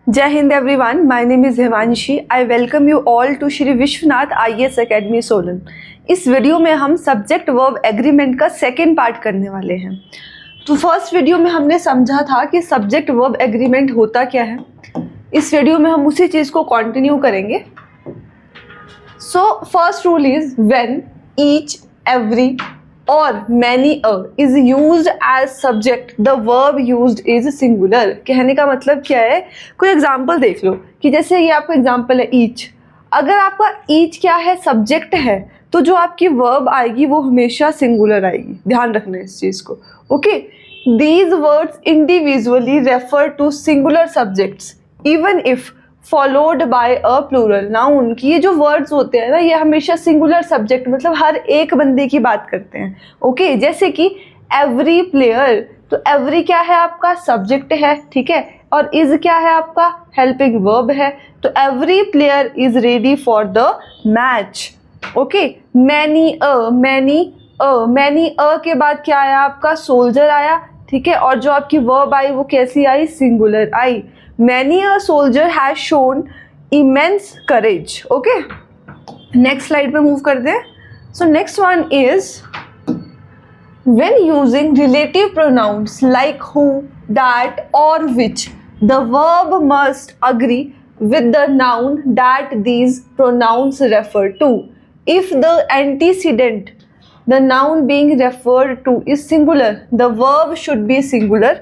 जय हिंद everyone, my name is Himanshi. I welcome you all to Shri Vishwanath IAS academy Solan. इस video में हम सब्जेक्ट वर्ब एग्रीमेंट का सेकेंड पार्ट करने वाले हैं। तो फर्स्ट वीडियो में हमने समझा था कि सब्जेक्ट वर्ब एग्रीमेंट होता क्या है। इस वीडियो में हम उसी चीज़ को कंटिन्यू करेंगे। So first rule is when each, every और many a is used as subject, the verb used is singular। कहने का मतलब क्या है, कोई एग्जाम्पल देख लो कि जैसे ये आपका एग्जाम्पल है ईच। अगर आपका ईच क्या है, सब्जेक्ट है, तो जो आपकी वर्ब आएगी वो हमेशा सिंगुलर आएगी। ध्यान रखना है इस चीज़ को। Okay, these words individually refer to singular subjects even if followed by a plural noun. की ये जो वर्ड्स होते हैं ना, ये हमेशा सिंगुलर सब्जेक्ट मतलब हर एक बंदे की बात करते हैं। ओके, जैसे कि एवरी प्लेयर, तो एवरी क्या है आपका, सब्जेक्ट है, ठीक है, और इज क्या है आपका, हेल्पिंग वर्ब है। तो every player is ready for the match. Okay, many a के बाद क्या आया आपका, सोल्जर आया, ठीक है, और जो आपकी वर्ब आई वो कैसी आई, सिंगुलर आई। Many a soldier has shown immense courage। Okay, next slide पे move कर दें। So next one is when using relative pronouns like who, that or which, the verb must agree with the noun that these pronouns refer to. If the antecedent, the noun being referred to, is singular, the verb should be singular.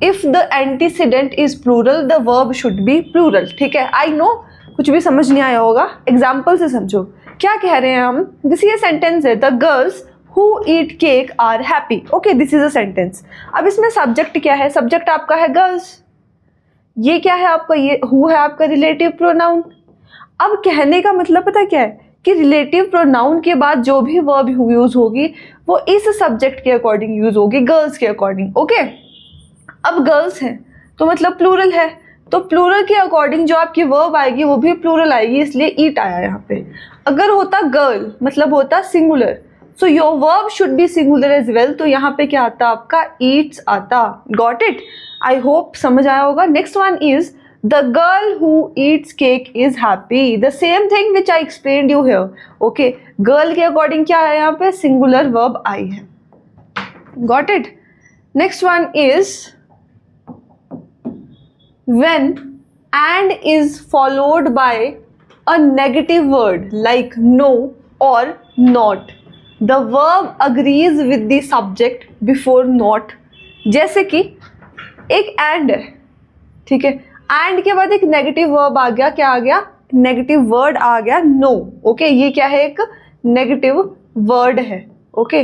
If the antecedent is plural, the verb should be plural। ठीक है, I know कुछ भी समझ नहीं आया होगा, example से समझो। क्या कह रहे हैं हम, दिस ये सेंटेंस है, the girls who eat cake are happy. Okay, this is a sentence. अब इसमें सब्जेक्ट क्या है, सब्जेक्ट आपका है गर्ल्स, ये क्या है आपका, ये हु है आपका रिलेटिव प्रोनाउन। अब कहने का मतलब पता क्या है कि रिलेटिव प्रोनाउन के बाद जो भी वर्ब यूज होगी वो इस सब्जेक्ट के अकॉर्डिंग यूज होगी, गर्ल्स के अकॉर्डिंग। ओके, अब गर्ल्स हैं तो मतलब प्लूरल है, तो प्लूरल के अकॉर्डिंग जो आपकी वर्ब आएगी वो भी प्लूरल आएगी, इसलिए ईट आया यहाँ पे। अगर होता गर्ल मतलब होता singular, so your verb should be singular as well, तो यहाँ पे क्या आता आपका, ईट्स आता। गॉट इट, आई होप समझ आया होगा। Next one is the girl who Yeats cake is happy. The same thing which I explained you here. Okay, girl के अकॉर्डिंग क्या है यहाँ पे, सिंगुलर वर्ब आई है। Got it. Next one is when and is followed by a negative word like no or not, the verb agrees with the subject before not। जैसे कि एक and है, ठीक है, and के बाद एक नेगेटिव वर्ब आ गया, क्या आ गया, नेगेटिव वर्ड आ गया no। ओके, ये क्या है, एक नेगेटिव वर्ड है। ओके,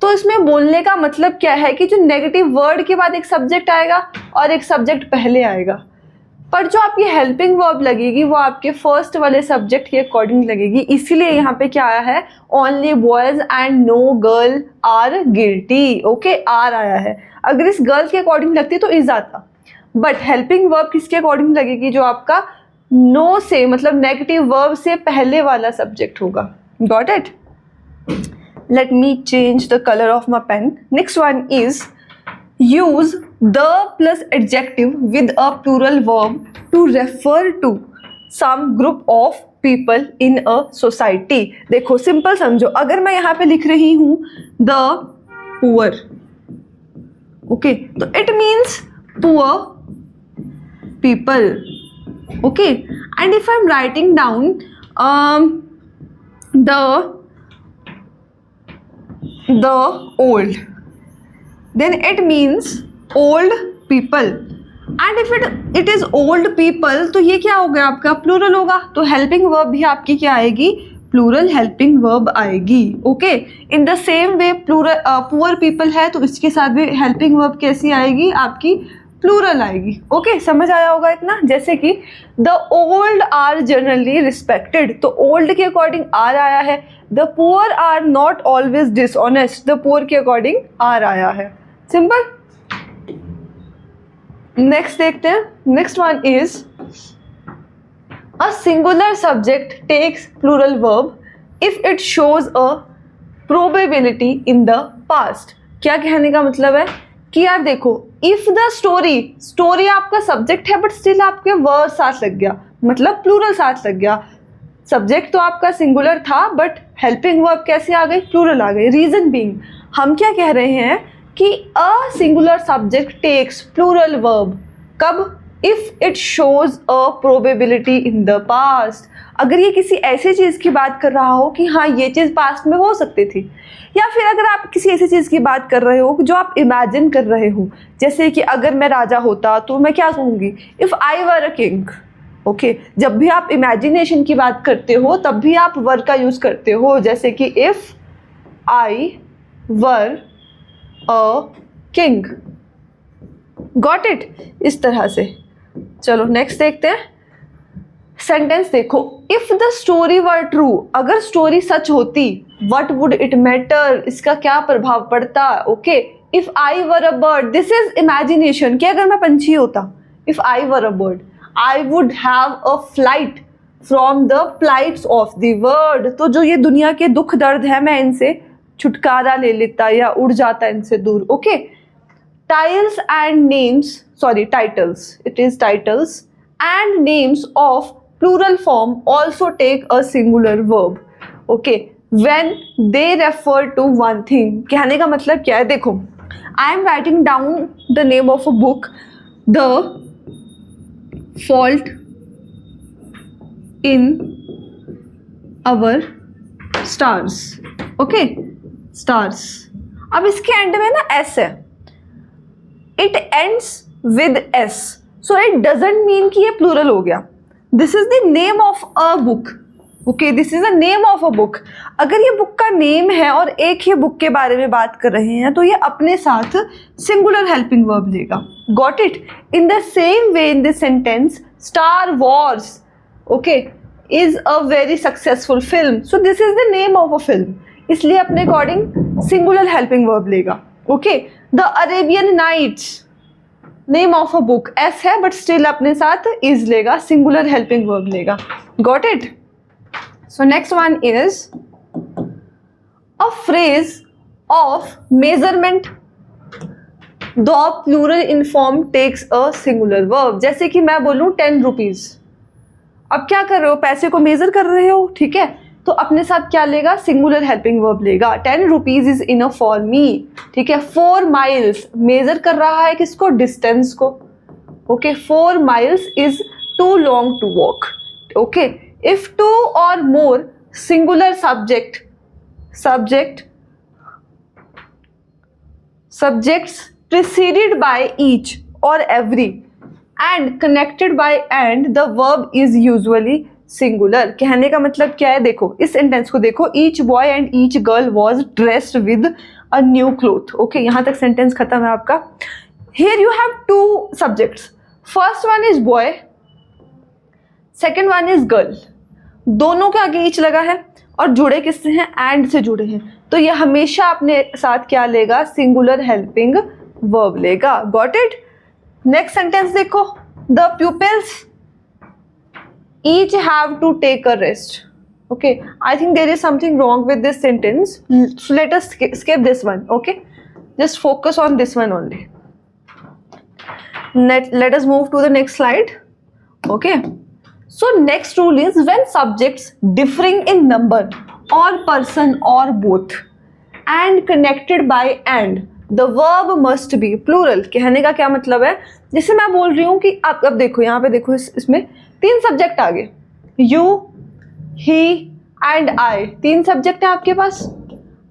तो इसमें बोलने का मतलब क्या है कि जो नेगेटिव वर्ड के बाद एक सब्जेक्ट आएगा और एक सब्जेक्ट पहले आएगा, पर जो आपकी हेल्पिंग वर्ब लगेगी वो आपके फर्स्ट वाले सब्जेक्ट के अकॉर्डिंग लगेगी। इसीलिए यहाँ पे क्या आया है, only boys and no girl are guilty. Okay, are आया है। अगर इस गर्ल के अकॉर्डिंग लगती तो इज आता, बट हेल्पिंग वर्ब किसके अकॉर्डिंग लगेगी, जो आपका नो से मतलब नेगेटिव वर्ब से पहले वाला सब्जेक्ट होगा। Got it. Let me change the color of my pen. Next one is use the plus adjective with a plural verb to refer to some group of people in a society। देखो simple समझो, अगर मैं यहाँ पे लिख रही हूँ the poor, okay, तो it means poor people। okay, and if I'm writing down the old, then it means old people। and if it is old people, तो ये क्या हो गया आपका, प्लूरल होगा, तो हेल्पिंग वर्ब भी आपकी क्या आएगी, प्लूरल हेल्पिंग वर्ब आएगी। Okay, in the same way plural poor people है तो इसके साथ भी हेल्पिंग वर्ब कैसी आएगी, आपकी प्लूरल आएगी। ओके, समझ आया होगा इतना। जैसे कि the old are generally respected, तो ओल्ड के अकॉर्डिंग आर आया है। The poor are not always dishonest, the poor के अकॉर्डिंग आर आया है। सिंपल। नेक्स्ट देखते हैं। Next one is a singular subject takes plural verb if it shows a probability in the past. क्या कहने का मतलब है कि यार देखो इफ द स्टोरी, स्टोरी आपका सब्जेक्ट है बट स्टिल आपके वर्ड साथ लग गया, मतलब प्लूरल साथ लग गया। सब्जेक्ट तो आपका सिंगुलर था बट हेल्पिंग वर्ब कैसे आ गई, प्लूरल आ गई। रीजन बीइंग, हम क्या कह रहे हैं कि a singular subject takes plural verb कब, if it shows a probability in the past, अगर ये किसी ऐसी चीज़ की बात कर रहा हो कि हाँ ये चीज़ पास्ट में हो सकती थी, या फिर अगर आप किसी ऐसी चीज़ की बात कर रहे हो जो आप इमेजिन कर रहे हो, जैसे कि अगर मैं राजा होता तो मैं क्या कहूँगी, if I were a king. Okay, जब भी आप इमेजिनेशन की बात करते हो तब भी आप वर का यूज़ करते हो, जैसे कि if I were a king. Got it, इस तरह से। चलो नेक्स्ट देखते हैं। सेंटेंस देखो, if the story were true, अगर स्टोरी सच होती, व्हाट वुड इट मैटर, इसका क्या प्रभाव पड़ता। Okay, if I were a bird, this is imagination कि अगर मैं पंछी होता, if I were a bird I would have a flight from the plights of the world, तो जो ये दुनिया के दुख दर्द है मैं इनसे छुटकारा ले लेता या उड़ जाता इनसे दूर। Okay, tiles and names, sorry titles, it is titles and names of plural form also take a singular verb, okay, when they refer to one thing। कहने का मतलब क्या है, देखो, I am writing down the name of a book, The Fault in Our Stars, okay, stars। अब इसके and में ना S है, it ends with S, so it doesn't mean कि ये plural हो गया। This is the name of a book, okay, this is the name of a book. अगर ये बुक का नेम है और एक ही बुक के बारे में बात कर रहे हैं तो ये अपने साथ सिंगुलर हेल्पिंग वर्ब लेगा। Got it. In the same way in this sentence Star Wars, okay, is a very successful film, so this is the name of a film, इसलिए अपने अकॉर्डिंग सिंगुलर हेल्पिंग वर्ब लेगा। Okay, the Arabian Nights, name of a book, s है but still अपने साथ is लेगा, singular helping verb लेगा। Got it. So next one is a phrase of measurement the plural in form takes a singular verb. जैसे कि मैं बोलूँ 10 rupees, अब क्या कर रहे हो, पैसे को मेजर कर रहे हो, ठीक है, तो अपने साथ क्या लेगा, सिंगुलर हेल्पिंग वर्ब लेगा। 10 rupees is enough for me, ठीक है। 4 माइल्स, मेजर कर रहा है किसको, डिस्टेंस को, okay, 4 miles is too long to walk, okay. If 2 or more singular subjects preceded by each or every and connected by and, the verb is usually singular. कहने का मतलब क्या है, देखो इस सेंटेंस को देखो, each boy and each girl was dressed with a new cloth, okay, यहाँ तक सेंटेंस खत्म है आपका। Here you have 2 subjects, first one is boy, second one is girl, दोनों के आगे ईच लगा है और जुड़े किससे हैं, एंड से जुड़े हैं, तो ये हमेशा अपने साथ क्या लेगा, सिंगुलर हेल्पिंग वर्ब लेगा। Got it. नेक्स्ट सेंटेंस देखो, the pupils each have to take a rest, okay, I think there is something wrong with this sentence, so let us skip this one, okay, just focus on this one only. Let us move to the next slide, okay. So next rule is when subjects differing in number or person or both and connected by and, the verb must be plural। कहने का क्या मतलब है, जैसे मैं बोल रही हूँ कि आप अब देखो यहाँ पे देखो, इसमें 3 सब्जेक्ट आ गए, you, he and I, 3 subject हैं आपके पास।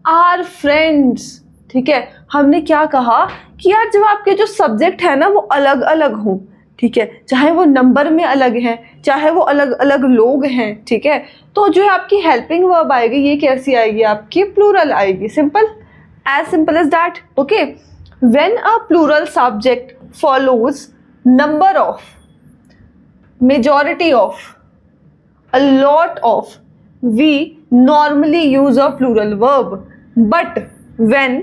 आर फ्रेंड्स, ठीक है, हमने क्या कहा कि यार जब आपके जो सब्जेक्ट है ना वो अलग अलग हों, ठीक है, चाहे वो नंबर में अलग हैं, चाहे वो अलग अलग लोग हैं, ठीक है, तो जो आपकी हेल्पिंग वर्ब आएगी ये कैसी आएगी, आपकी प्लूरल आएगी। Simple, as simple as that, okay। When a plural subject follows number of, majority of, a lot of, we normally use a plural verb, but when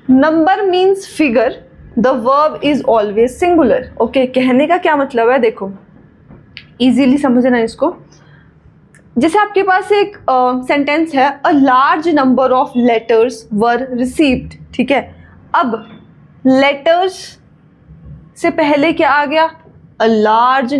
number means figure, the verb is always singular, okay। कहने का क्या मतलब है, देखो easily समझना इसको। जैसे आपके पास एक सेंटेंस है, a large number of letters were received, ठीक है, अब लेटर्स से पहले क्या आ गया? A large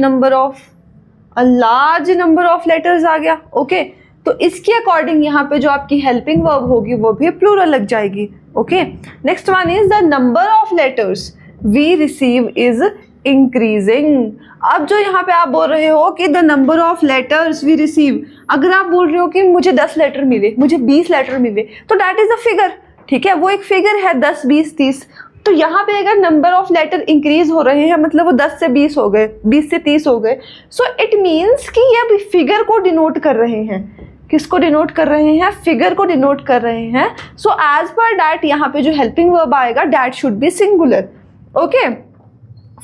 number of letters आ गया। ओके, तो इसके अकॉर्डिंग यहाँ पे जो आपकी हेल्पिंग वर्ब होगी वो भी प्लूरल लग जाएगी। Okay, next one is the number of letters we receive is increasing. अब जो यहाँ पे आप बोल रहे हो कि the number of letters we receive, अगर आप बोल रहे हो कि मुझे 10 लेटर मिले, मुझे 20 लेटर मिले, तो दैट इज अ फिगर, ठीक है, वो एक फिगर है 10, 20, 30। तो यहाँ पे अगर नंबर ऑफ लेटर इंक्रीज हो रहे हैं मतलब वो 10 से 20 हो गए, 20 से 30 हो गए, सो इट मीन्स कि ये फिगर को डिनोट कर रहे हैं। किसको डिनोट कर रहे हैं? फिगर को डिनोट कर रहे हैं। सो एज पर दैट यहाँ पे जो हेल्पिंग वर्ब आएगा that should be singular. Okay,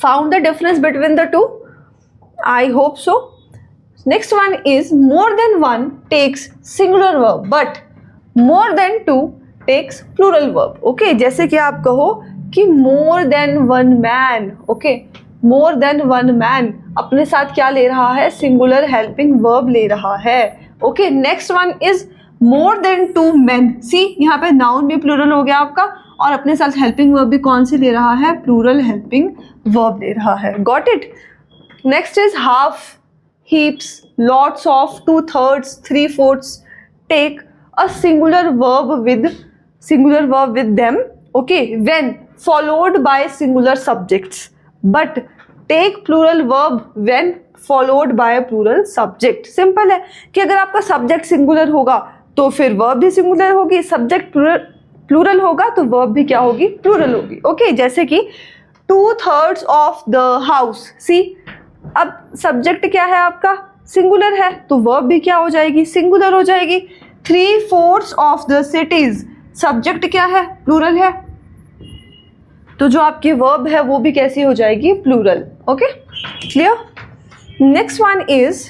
found the difference between the two? I hope so. Next one is more than one takes singular verb but more than two takes plural verb. Okay, जैसे कि आप कहो कि more than one man. Okay, more than one man अपने साथ क्या ले रहा है? सिंगुलर हेल्पिंग वर्ब ले रहा है। Okay, next one is more than 2 men. See, यहाँ पे नाउन भी प्लूरल हो गया आपका और अपने साथ हेल्पिंग वर्ब भी कौन सी ले रहा है? प्लूरल हेल्पिंग वर्ब ले रहा है। Got it? Next is half, heaps, lots of, 2/3, 3/4 take a singular verb with them. Okay, when followed by singular subjects but take plural verb when followed by a plural subject। Simple है कि अगर आपका subject singular होगा तो फिर verb भी singular होगी, subject plural होगा तो वर्ब भी क्या होगी? प्लूरल होगी। ओके, जैसे कि 2/3 ऑफ द हाउस। सी, अब सब्जेक्ट क्या है आपका? सिंगुलर है, तो वर्ब भी क्या हो जाएगी? सिंगुलर हो जाएगी। 3/4 ऑफ द सिटीज, सब्जेक्ट क्या है? प्लूरल है, तो जो आपकी वर्ब है वो भी कैसी हो जाएगी? Plural. Okay, clear? Next one is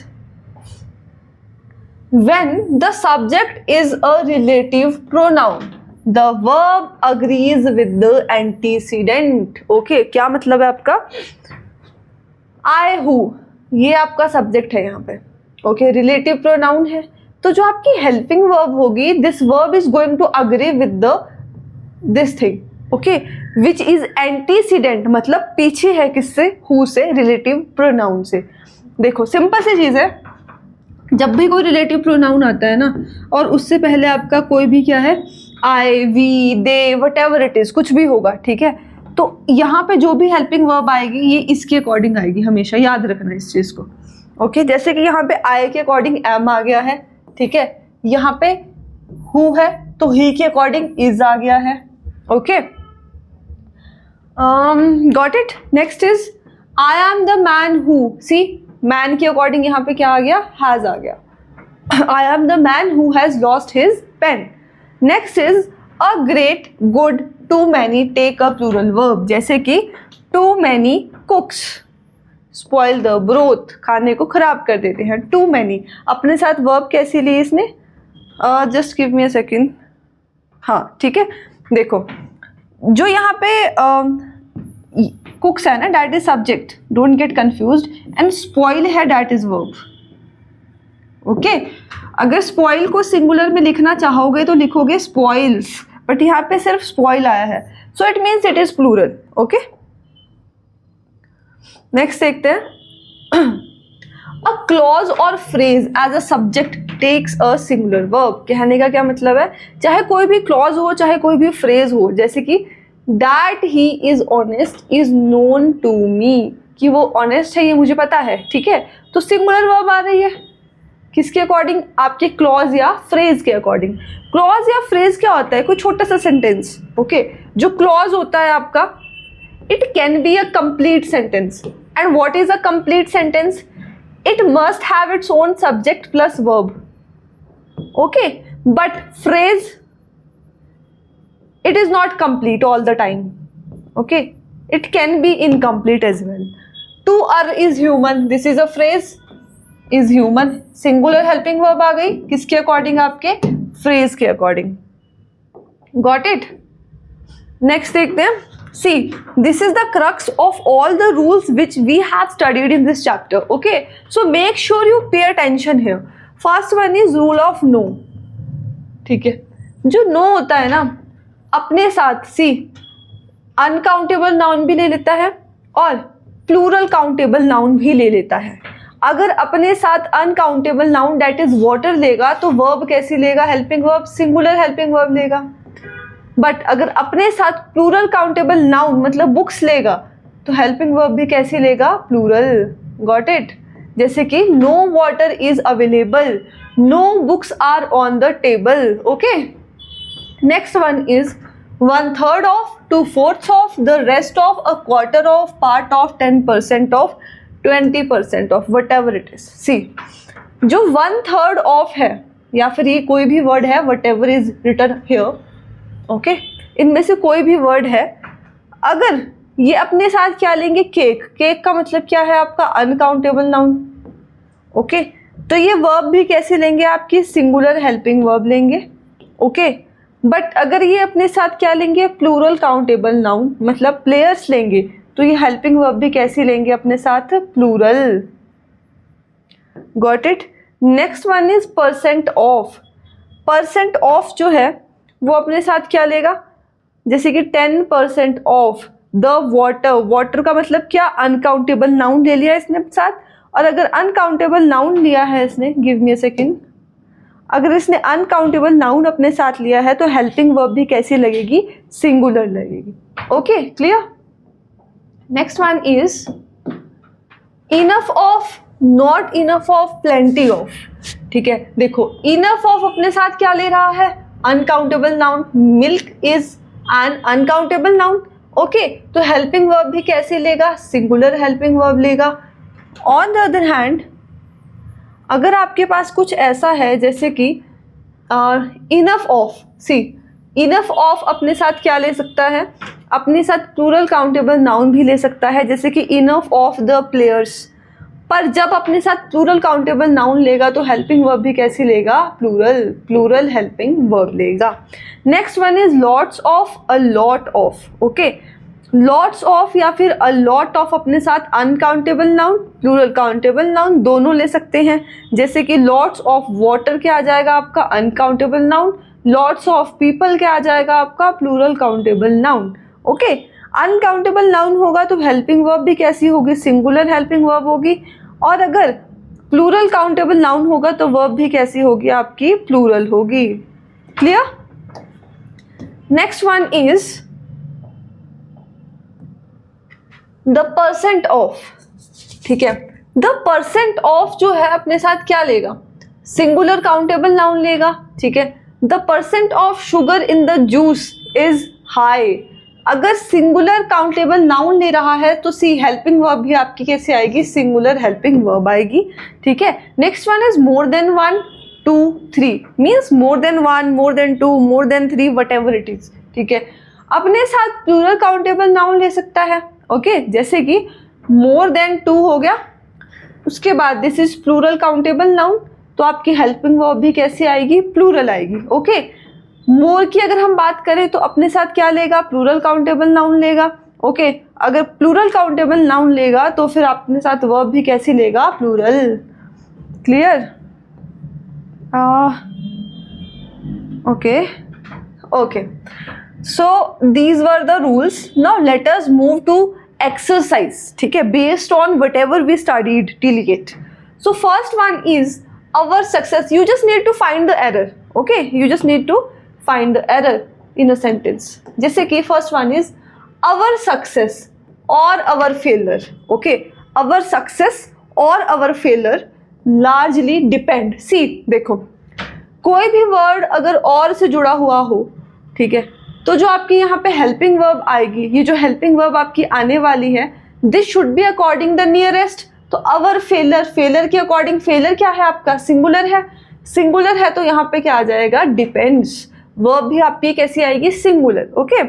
when the subject is a relative pronoun the verb agrees with the antecedent. Okay, क्या मतलब है आपका? आई हूँ, ये आपका सब्जेक्ट है यहाँ पे। ओके, रिलेटिव प्रोनाउन है, तो जो आपकी हेल्पिंग वर्ब होगी this verb is going to agree with the this thing. Okay, which is antecedent, मतलब पीछे है किससे? हु से, रिलेटिव प्रोनाउन से। देखो सिंपल सी चीज़ है, जब भी कोई रिलेटिव प्रोनाउन आता है ना और उससे पहले आपका कोई भी क्या है? I, we, they, whatever it is, कुछ भी होगा, ठीक है, तो यहाँ पे जो भी हेल्पिंग वर्ब आएगी ये इसके अकॉर्डिंग आएगी, हमेशा याद रखना इस चीज़ को। ओके, जैसे कि यहाँ पे आई के अकॉर्डिंग एम आ गया है, ठीक है, यहाँ पे हु है तो ही के अकॉर्डिंग इज आ गया है। Okay, got it? Next is I am the man who. See, man के अकॉर्डिंग यहाँ पे क्या आ गया? हैज आ गया। I am the man who has lost his pen. Next is a great, good, too many take a plural verb, जैसे कि too many cooks spoil the broth, खाने को खराब कर देते हैं। टू मैनी अपने साथ वर्ब कैसी ली इसने? Just give me a second. हाँ, ठीक है, देखो जो यहाँ पे कुक्स है ना that is subject, don't get confused, and spoil है डैट इज वर्ब। ओके, अगर स्पॉइल को सिंगुलर में लिखना चाहोगे तो लिखोगे स्पॉइल्स, बट यहाँ पे सिर्फ स्पॉइल आया है, so it means it is plural. Okay, next देखते हैं। A clause or phrase as a subject takes a singular verb. कहने का क्या मतलब है? चाहे कोई भी क्लॉज हो, चाहे कोई भी फ्रेज हो, जैसे कि that he is honest is known to me, कि वो ऑनेस्ट है ये मुझे पता है, ठीक है, तो सिंगुलर वर्ब आ रही है किसके अकॉर्डिंग? आपके क्लॉज या फ्रेज के अकॉर्डिंग। क्लॉज या फ्रेज क्या होता है? कोई छोटा सा सेंटेंस। ओके, जो क्लॉज होता है आपका, it can be a complete sentence, and what is a complete sentence? It must have its own subject plus verb. Okay, but phrase, it is not complete all the time. Okay, it can be incomplete as well. To err is human, this is a phrase, is human, singular helping verb आ गई किसके according? आपके phrase के according. Got it? Next देखते हैं। See, this is the crux of all the rules which we have studied in this chapter. Okay, so make sure you pay attention here. First one is rule of no. ठीक है, जो no होता है ना अपने साथ, सी, uncountable noun भी ले लेता है और प्लूरल काउंटेबल नाउन भी ले लेता है। अगर अपने साथ uncountable noun that is water लेगा तो वर्ब कैसी लेगा? Helping verb, singular helping verb लेगा। बट अगर अपने साथ प्लूरल काउंटेबल नाउन मतलब बुक्स लेगा तो हेल्पिंग वर्ब भी कैसी लेगा? प्लूरल। Got it? जैसे कि no water is available, no books are on the table. Okay, next one is 1/3 of, 2/4 of, the rest of, a quarter of, part of, 10% of, 20% of, whatever it is. See, जो 1/3 of है या फिर ये कोई भी word है whatever is written here, okay, इनमें से कोई भी वर्ड है, अगर ये अपने साथ क्या लेंगे? केक। केक का मतलब क्या है आपका? Uncountable noun. ओके, तो ये वर्ब भी कैसे लेंगे? आपकी सिंगुलर हेल्पिंग वर्ब लेंगे। ओके, बट अगर ये अपने साथ क्या लेंगे? प्लूरल काउंटेबल नाउन मतलब प्लेयर्स लेंगे, तो ये हेल्पिंग वर्ब भी कैसी लेंगे अपने साथ? Plural. Got it? Next one is percent of. Percent of जो है वो अपने साथ क्या लेगा? जैसे कि 10% ऑफ द वाटर। वाटर का मतलब क्या? अनकाउंटेबल नाउन ले लिया इसने साथ। और अगर अनकाउंटेबल नाउन लिया है इसने, गिव मी अ सेकेंड, अगर इसने अनकाउंटेबल नाउन अपने साथ लिया है तो हेल्पिंग वर्ब भी कैसी लगेगी? सिंगुलर लगेगी। Okay, clear? Next one is enough of, not enough of, plenty of. ठीक है, देखो इनफ ऑफ अपने साथ क्या ले रहा है? Uncountable noun. Milk is an uncountable noun. Okay, तो हेल्पिंग वर्ब भी कैसे लेगा? सिंगुलर हेल्पिंग वर्ब लेगा। ऑन द अदर हैंड, अगर आपके पास कुछ ऐसा है जैसे कि enough of, see enough of अपने साथ क्या ले सकता है? अपने साथ प्लूरल काउंटेबल नाउन भी ले सकता है, जैसे कि इनफ ऑफ द प्लेयर्स। पर जब अपने साथ प्लूरल काउंटेबल नाउन लेगा तो हेल्पिंग वर्ब भी कैसी लेगा? प्लूरल। प्लूरल हेल्पिंग वर्ब लेगा। Next one is lots of, a lot of. Okay, lots of या फिर अ लॉट ऑफ अपने साथ uncountable noun, plural countable noun दोनों ले सकते हैं। जैसे कि लॉट्स ऑफ वाटर क्या आ जाएगा आपका? Uncountable noun. Lots of people क्या आ जाएगा आपका? Plural countable noun. Okay, uncountable noun होगा तो हेल्पिंग वर्ब भी कैसी होगी? सिंगुलर हेल्पिंग वर्ब होगी। और अगर प्लूरल काउंटेबल नाउन होगा तो वर्ब भी कैसी होगी आपकी? प्लूरल होगी। Clear? Next one is the percent of. ठीक है, द परसेंट ऑफ जो है अपने साथ क्या लेगा? सिंगुलर काउंटेबल नाउन लेगा। ठीक है, the percent of sugar in the juice is high. अगर सिंगुलर काउंटेबल नाउन ले रहा है तो सी हेल्पिंग वर्ब भी आपकी कैसे आएगी? सिंगुलर हेल्पिंग वर्ब आएगी। ठीक है, next one is more then 1, 2, 3 means more than 1, more than 2, more than 3, what ever it is. ठीक है, अपने साथ प्लूरल काउंटेबल नाउन ले सकता है। ओके, जैसे कि मोर देन 2 हो गया, उसके बाद this is plural countable noun, तो आपकी हेल्पिंग वर्ब भी कैसी आएगी? प्लूरल आएगी। ओके, मोर की अगर हम बात करें तो अपने साथ क्या लेगा? प्लूरल काउंटेबल नाउन लेगा। ओके, अगर प्लूरल काउंटेबल नाउन लेगा तो फिर अपने साथ वर्ब भी कैसी लेगा? Plural. Clear? Okay, so these were the rules. Now let us move to exercise. ठीक है, based on whatever we studied till yet. So first one is our success. You just need to find the error. Okay, you just need to find the error in a sentence. जैसे कि first one is our success or our failure. Okay, our success or our failure largely depend. See, देखो कोई भी word अगर और से जुड़ा हुआ हो, ठीक है, तो जो आपकी यहाँ पे हेल्पिंग वर्ब आएगी, ये जो हेल्पिंग वर्ब आपकी आने वाली है, this should be according the nearest. तो अवर फेलर, फेलर के अकॉर्डिंग, फेलर क्या है आपका? सिंगुलर है। सिंगुलर है तो यहाँ पे क्या आ जाएगा? डिपेंड्स। वर्ब भी आपकी कैसी आएगी? Singular. Okay,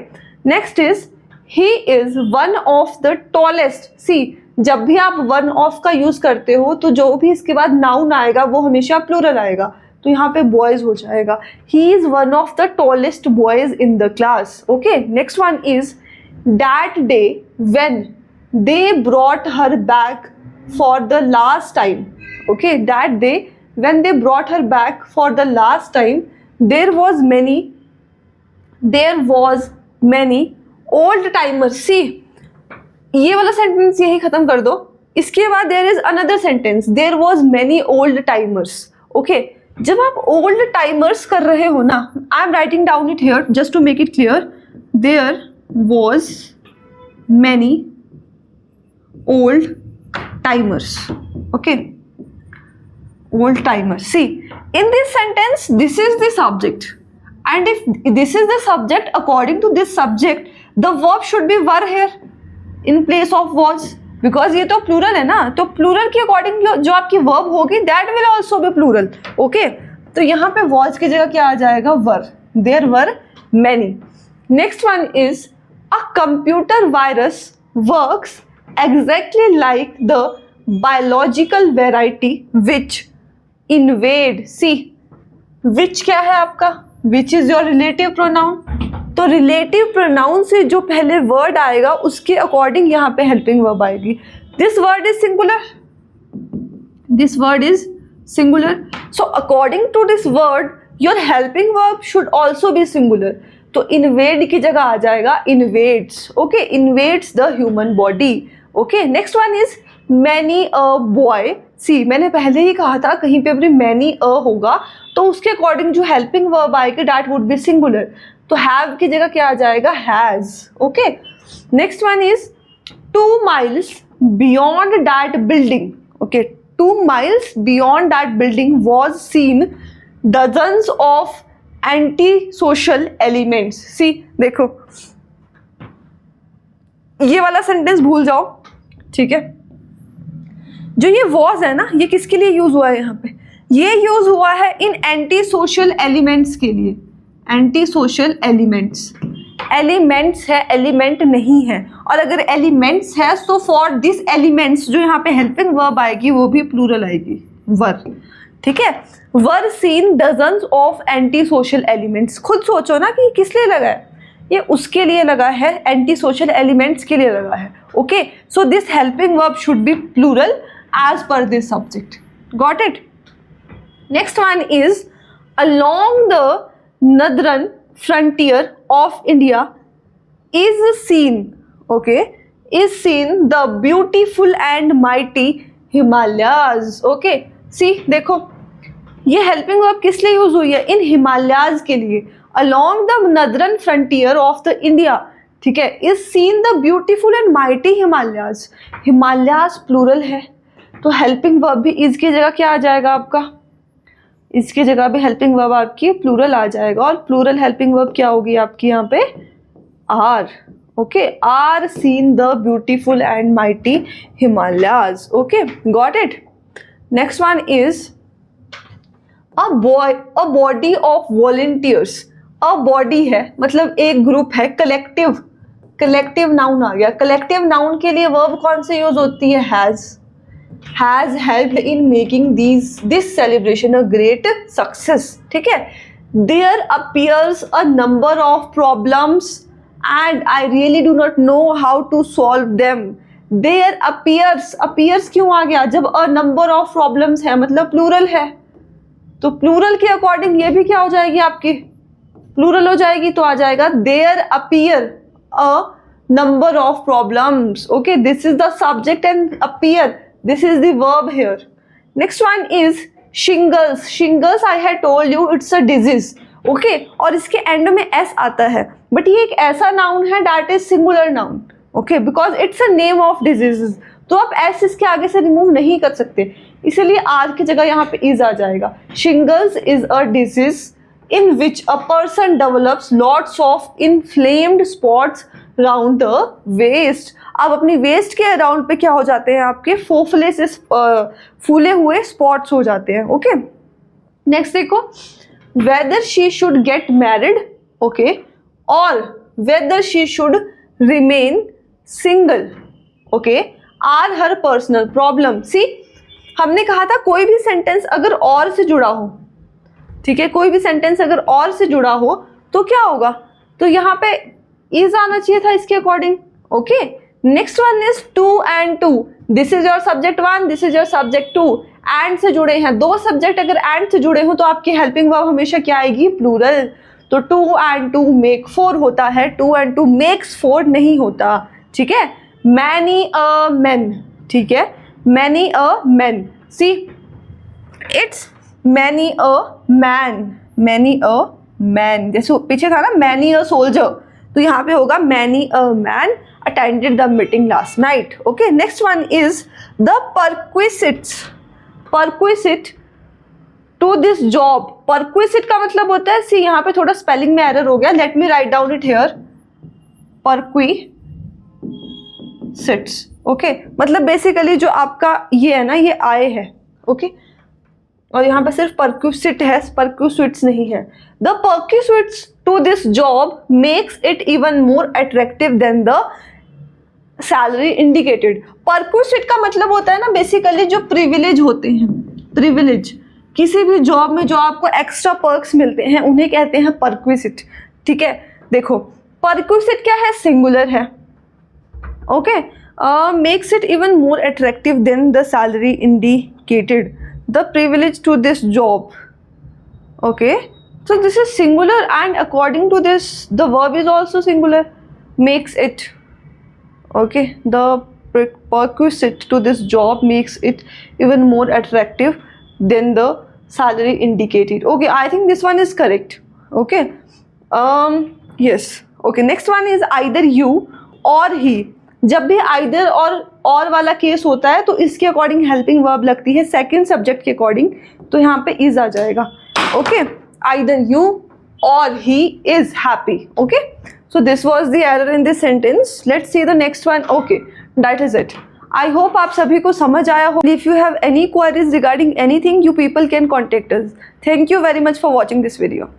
next is he is one of the tallest. See, जब भी आप वन ऑफ का यूज करते हो तो जो भी इसके बाद नाउन आएगा वो हमेशा प्लूरल आएगा, तो यहाँ पे बॉयज हो जाएगा। He is one of the tallest boys in the class. Okay, next one is that day when they brought her back for the last time. Okay, that day when they brought her back for the last time there was many old timers. See, ये वाला sentence यही खत्म कर दो। इसके बाद there is another sentence, there was many old timers. Okay, जब आप ओल्ड टाइमर्स कर रहे हो ना, I am writing down it here just to make it clear, there was many old timers. Okay, old timer. See, in this sentence, this is the subject, and if this is the subject, according to this subject, the verb should be were here in place of was, because ये तो plural है ना, तो plural के according जो आपकी verb होगी that will also be plural. Okay, तो यहाँ पे was की जगह क्या आ जाएगा? were. There were many. Next one is a computer virus works exactly like the biological variety which invade. See, which क्या है आपका? which is your relative pronoun. तो relative pronoun से जो पहले word आएगा उसके according यहाँ पे helping verb आएगी. This word is singular. This word is singular. So according to this word, your helping verb should also be singular. तो invade की जगह आ जाएगा invades. Okay, invades the human body. Okay, next one is many a boy. सी, मैंने पहले ही कहा था कहीं पे भी मैनी अ होगा तो उसके अकॉर्डिंग जो हेल्पिंग वर्ब आएगी दैट वुड बी सिंगुलर. तो हैव की जगह क्या आ जाएगा? Has. Okay, next one is 2 miles beyond that building. Okay, 2 miles beyond that building was seen dozens of anti social elements. See देखो, ये वाला सेंटेंस भूल जाओ, ठीक है. जो ये वॉज है ना, ये किसके लिए यूज हुआ है? यहाँ पे ये यूज हुआ है इन एंटी सोशल एलिमेंट्स के लिए. एंटी सोशल एलिमेंट्स, एलिमेंट्स है, एलिमेंट नहीं है. और अगर एलिमेंट्स है तो फॉर दिस एलिमेंट्स जो यहाँ पे हेल्पिंग वर्ब आएगी वो भी प्लूरल आएगी, वर. ठीक है, were seen dozens of anti social elements. खुद सोचो ना कि किस लिए लगा है, ये उसके लिए लगा है, एंटी सोशल एलिमेंट्स के लिए लगा है. Okay, so this helping verb should be plural as per this subject. Got it? Next one is along the northern frontier of India is seen, okay, is seen the beautiful and mighty Himalayas. Okay, see देखो, ये helping verb किस लिए use हुई है? इन हिमालयाज के लिए. along the northern frontier of the India, ठीक है, is seen the beautiful and mighty Himalayas. Himalayas plural है तो हेल्पिंग वर्ब भी इसकी जगह क्या आ जाएगा आपका? इसकी जगह भी हेल्पिंग वर्ब आपकी प्लूरल आ जाएगा. और प्लूरल हेल्पिंग वर्ब क्या होगी आपकी यहाँ पे? Are. Okay, are seen the beautiful and mighty Himalayas. Okay, got it. Next one is a body of volunteers. A body है मतलब एक ग्रुप है, कलेक्टिव. कलेक्टिव नाउन आ गया. कलेक्टिव नाउन के लिए वर्ब कौन से यूज होती है? has helped in making this celebration a great success. ठीक है, there appears a number of problems and I really do not know how to solve them. There appears क्यों आ गया? जब a number of problems है मतलब plural है, तो plural के अकॉर्डिंग ये भी क्या हो जाएगी आपकी? प्लूरल हो जाएगी. तो आ जाएगा there appear a number of problems. Okay, this is the subject and appear, this is the verb here. Next one is shingles. Shingles I had told you it's a disease. Okay, और इसके and में s आता है, but ये एक ऐसा noun है that is singular noun. Okay, because it's a name of diseases. तो आप s इसके आगे से रिमूव नहीं कर सकते, इसलिए r की जगह यहाँ पे is आ जाएगा. Shingles is a disease in which a person develops lots of inflamed spots round the waist. अब अपनी वेस्ट के अराउंड पे क्या हो जाते हैं? आपके फोफले से फूले हुए स्पॉट्स हो जाते हैं. ओके, नेक्स्ट देखो, whether she should get married, okay, और whether she should remain single, okay, are her personal problem. See, हमने कहा था कोई भी सेंटेंस अगर और से जुड़ा हो, ठीक है, कोई भी सेंटेंस अगर और से जुड़ा हो तो क्या होगा? तो यहाँ पे इज आना चाहिए था इसके according. Okay, next one is two and two. This is your subject 1, this is your subject 2. And से जुड़े हैं, दो सब्जेक्ट अगर एंड से जुड़े हो तो आपकी हेल्पिंग वर्ब हमेशा क्या आएगी? प्लूरल. तो 2 and 2 मेक 4 होता है, 2 and 2 मेक्स 4 नहीं होता. ठीक है, मैनी अ मैन, ठीक है, many a man, see it's many a man, many a man, जैसे पीछे था ना मैनी अ सोल्जर, तो यहाँ पे होगा many a man attended the meeting last night. Okay, next one is the perquisites, perquisite to this job. Perquisite का मतलब होता है, सी यहाँ पे थोड़ा स्पेलिंग में एरर हो गया, let me write down it here, perquisites. Okay, मतलब बेसिकली जो आपका ये है ना, ये आए है. ओके, और यहाँ पे सिर्फ परक्विसिट है, परक्विसिट्स नहीं है. The perquisites to this job makes it even more attractive than the salary indicated. Perquisite का मतलब होता है ना बेसिकली जो प्रिविलेज होते हैं, प्रिविलेज किसी भी जॉब में जो आपको एक्स्ट्रा पर्क्स मिलते हैं उन्हें कहते हैं परक्विसिट. ठीक है, देखो परक्विसिट क्या है, सिंगुलर है. Okay, makes it even more attractive than the salary indicated, the privilege to this job. Okay, so this is singular and according to this the verb is also singular, makes it. Okay, the perquisite to this job makes it even more attractive than the salary indicated. Okay, I think this one is correct. Okay, yes. Okay, next one is either you or he. जब भी either और वाला case होता है तो इसके according helping verb लगती है सेकंड सब्जेक्ट के अकॉर्डिंग, तो यहाँ पे इज आ जाएगा. Okay, either you or he is happy. Okay, so this was the error in this sentence. Let's see the next one. Okay, that is it. I hope आप सभी को समझ आया हो. If you have any queries regarding anything, you people can contact us. Thank you very much for watching this video.